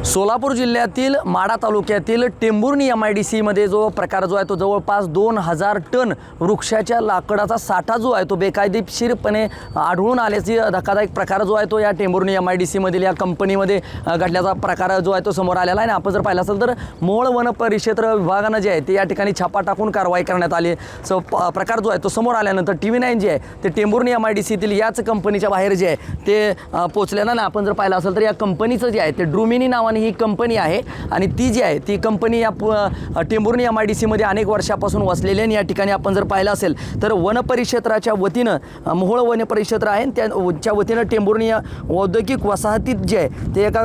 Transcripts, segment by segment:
सोलापूर जिल्ह्यातील माढा तालुक्यातील टेंभुर्णी MIDC मध्ये जो प्रकार जो आहे तो जवळपास 2000 टन वृक्षाच्या लाकडाचा साठा जो आहे तो बेकायदेशीरपणे आढळून आल्याची धक्कादायक प्रकार जो आहे तो या टेंभुर्णी MIDC मधील या कंपनीमध्ये घडल्याचा प्रकार जो आहे तो समोर आलेला आहे. आणि आपण जर पाहिलं असेल तर मोहोळ वन परिक्षेत्र विभागानं जे आहे ते या ठिकाणी छापा टाकून कारवाई करण्यात आली. प्रकार जो आहे तो समोर आल्यानंतर TV9 जे आहे ते टेंभुर्णी MIDCतील याच कंपनीच्या बाहेर जे आहे ते पोहोचलेलं ना. आपण जर पाहिलं असेल तर या कंपनीचं जे आहे ते ड्रुमिनी नावाने ही कंपनी आहे आणि ती जी आहे ती कंपनी या टेंभुर्णी MIDC मध्ये अनेक वर्षापासून वसलेली आहे. या ठिकाणी आपण जर पाहिलं असेल तर वन परिक्षेत्राच्या वतीनं मोहोळ वन परिक्षेत्र आहे त्याच्या वतीनं टेंभुर्णी औद्योगिक वसाहतीत जे आहे ते एका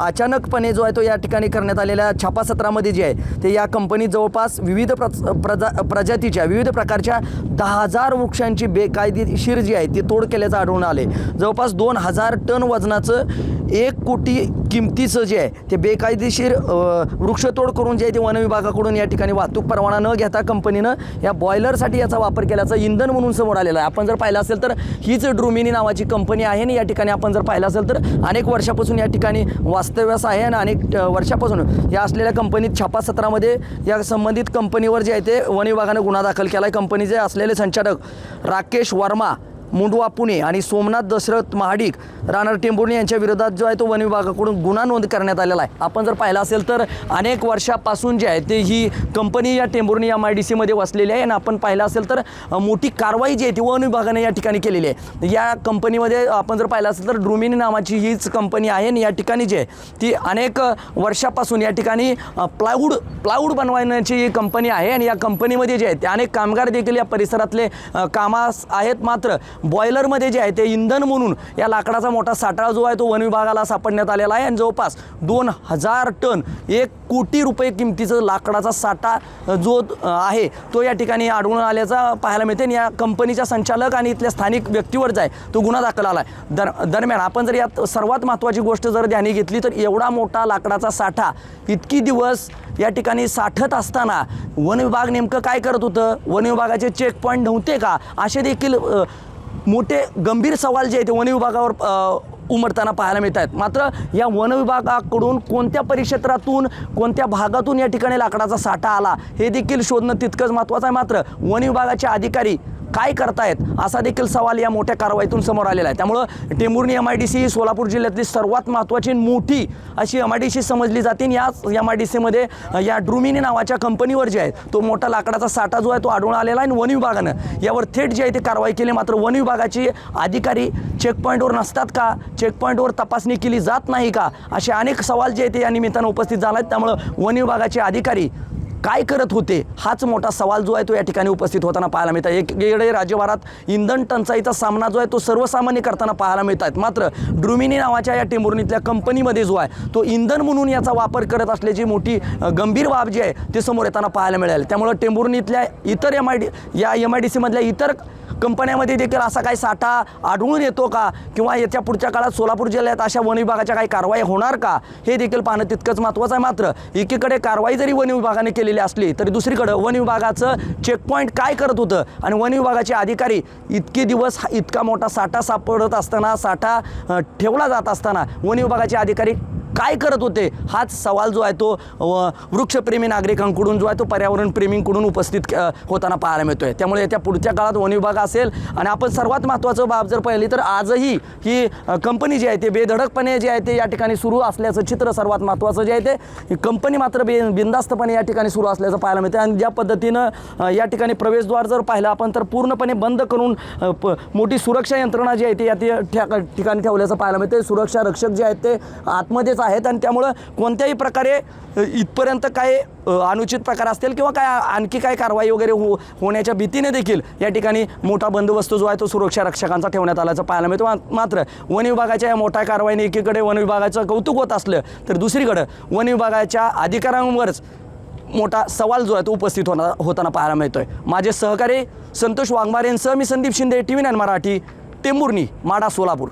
अचानकपणे जो आहे तो या ठिकाणी करण्यात आलेल्या छापासत्रामध्ये जे आहे ते या कंपनीत जवळपास विविध प्रजातीच्या विविध प्रकारच्या 10,000 वृक्षांची बेकायदेशीर जी आहे ती तोड केल्याचं आढळून आले. जवळपास 2000 टन वजनाचं 1 कोटी किमतीचं जे आहे ते बेकायदेशीर वृक्षतोड करून जे आहे ते वन विभागाकडून या ठिकाणी वाहतूक परवाना न घेता कंपनीनं या बॉयलरसाठी याचा वापर केल्याचं इंधन म्हणून समोर आलेलं आहे. आपण जर पाहिलं असेल तर हीच ड्रुमिनी नावाची कंपनी आहे आणि या ठिकाणी आपण जर पाहिलं असेल तर अनेक वर्षापासून या ठिकाणी वास्तव्यास आहे आणि अनेक वर्षापासून या असलेल्या कंपनीत छापासत्रामध्ये या संबंधित कंपनीवर जे आहे ते वन विभागानं गुन्हा दाखल केला आहे. कंपनीचे असलेले संचालक राकेश वर्मा मुंडवा पुणे आणि सोमनाथ दशरथ महाडिक राहणार टेंभुर्णी यांच्या विरोधात जो आहे तो वन विभागाकडून गुन्हा नोंद करण्यात आलेला आहे. आपण जर पाहिलं असेल तर अनेक वर्षापासून जे आहे ते ही कंपनी या टेंभुर्णी MIDC मध्ये वसलेली आहे आणि आपण पाहिलं असेल तर मोठी कारवाई जी आहे ती वन विभागाने या ठिकाणी केलेली आहे. या कंपनीमध्ये आपण जर पाहिलं असेल तर ड्रुमिनी नावाची हीच कंपनी आहे आणि या ठिकाणी जे आहे ती अनेक वर्षापासून या ठिकाणी प्लायवूड बनवण्याची ही कंपनी आहे आणि या कंपनीमध्ये जे आहे ते अनेक कामगार देखील या परिसरातले कामास आहेत. मात्र बॉयलरमध्ये जे आहे ते इंधन म्हणून या लाकडाचा मोठा साठा जो आहे तो वन विभागाला सापडण्यात आलेला आहे आणि जवळपास 2000 टन 1 कोटी रुपये किमतीचं लाकडाचा साठा जो आहे तो या ठिकाणी आढळून आल्याचा पाहायला मिळते. या कंपनीच्या संचालक आणि इथल्या स्थानिक व्यक्तीवर जो आहे तो गुन्हा दाखल आला आहे. दरम्यान आपण जर यात सर्वात महत्त्वाची गोष्ट जर ध्यानी घेतली तर एवढा मोठा लाकडाचा साठा इतकी दिवस या ठिकाणी साठत असताना वन विभाग नेमकं काय करत होतं, वन विभागाचे चेक पॉईंट नव्हते का, असे देखील मोठे गंभीर सवाल जे आहेत ते वन विभागावर उमटताना पाहायला मिळत आहेत. मात्र या वन विभागाकडून कोणत्या परिक्षेत्रातून कोणत्या भागातून या ठिकाणी लाकडाचा साठा आला हे देखील शोधणं तितकंच महत्त्वाचं आहे. मात्र वन विभागाचे अधिकारी काय करतायत असा देखील सवाल या मोठ्या कारवाईतून समोर आलेला आहे. त्यामुळं टेंभुर्णी MIDC ही सोलापूर जिल्ह्यातली सर्वात महत्त्वाची मोठी अशी MIDC समजली जाते. याच MIDC मध्ये या ड्रुमिनी नावाच्या कंपनीवर जे आहे तो मोठा लाकडाचा साठा जो आहे तो आढळून आलेला आहे आणि वन विभागानं यावर थेट जे आहे ते कारवाई केली. मात्र वन विभागाचे अधिकारी चेकपॉईंटवर नसतात का, चेकपॉईंटवर तपासणी केली जात नाही का, असे अनेक सवाल जे आहे ते या निमित्तानं उपस्थित झाला आहेत. त्यामुळं वन विभागाचे अधिकारी काय करत होते हाच मोठा सवाल जो आहे तो या ठिकाणी उपस्थित होताना पाहायला मिळत आहे. एकीकडे राज्यभरात इंधन टंचाईचा सामना जो आहे तो सर्वसामान्य करताना पाहायला मिळत आहेत. मात्र ड्रुमिनी नावाच्या या टेंभुर्णीतल्या कंपनीमध्ये जो आहे तो इंधन म्हणून याचा वापर करत असल्याची मोठी गंभीर बाब जी आहे ते समोर येताना पाहायला मिळाली. त्यामुळं टेंभुर्णीतल्या इतर MIDC मधल्या इतर कंपन्यामध्ये देखील असा काही साठा आढळून येतो का किंवा येत्या पुढच्या काळात सोलापूर जिल्ह्यात अशा वन विभागाच्या काही कारवाई होणार का हे देखील पाहणं तितकंच महत्त्वाचं आहे. मात्र एकीकडे कारवाई जरी वन विभागाने केलेली असली तरी दुसरीकडं वन विभागाचं चेकपॉईंट काय करत होतं आणि वन विभागाचे अधिकारी इतके दिवस इतका मोठा साठा सापडत असताना, साठा ठेवला जात असताना वन विभागाचे अधिकारी काय करत होते हाच सवाल जो आहे तो वृक्षप्रेमी नागरिकांकडून जो आहे तो पर्यावरणप्रेमींकडून उपस्थित होताना पाहायला मिळतोय. त्यामुळे येत्या पुढच्या काळात वन विभाग असेल आणि आपण सर्वात महत्त्वाचं बाब जर पाहिली तर आजही ही कंपनी जी आहे ते बेधडकपणे जे आहे ते या ठिकाणी सुरू असल्याचं चित्र सर्वात महत्त्वाचं जे आहे ते कंपनी मात्र बिनधास्तपणे या ठिकाणी सुरू असल्याचं पाहायला मिळतं. आणि ज्या पद्धतीनं या ठिकाणी प्रवेशद्वार जर पाहिलं आपण तर पूर्णपणे बंद करून मोठी सुरक्षा यंत्रणा जी आहे ते या ठिकाणी ठेवल्याचं पाहायला मिळतं. सुरक्षा रक्षक जे आहेत ते आतमध्येच आहेत आणि त्यामुळं कोणत्याही प्रकारे इथपर्यंत काय अनुचित प्रकार असतील किंवा काय आणखी काय कारवाई वगैरे होण्याच्या भीतीने देखील या ठिकाणी मोठा बंदोबस्त जो आहे तो सुरक्षा रक्षकांचा ठेवण्यात आल्याचं पाहायला मिळतं. मात्र वन विभागाच्या या मोठ्या कारवाईने एकीकडे वन विभागाचं कौतुक होत असलं तर दुसरीकडं वन विभागाच्या अधिकाऱ्यांवरच मोठा सवाल जो आहे तो उपस्थित होताना पाहायला मिळतोय. माझे सहकारी संतोष वाघमारेंसह मी संदीप शिंदे, TV9 मराठी, टेंभुर्णी, माढा, सोलापूर.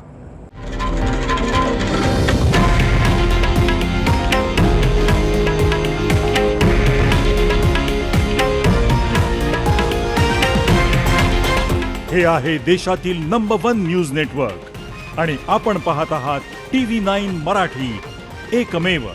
हे आहे देशातील नंबर 1 न्यूज नेटवर्क आणि आपण पाहत आहात TV9 मराठी, एकमेव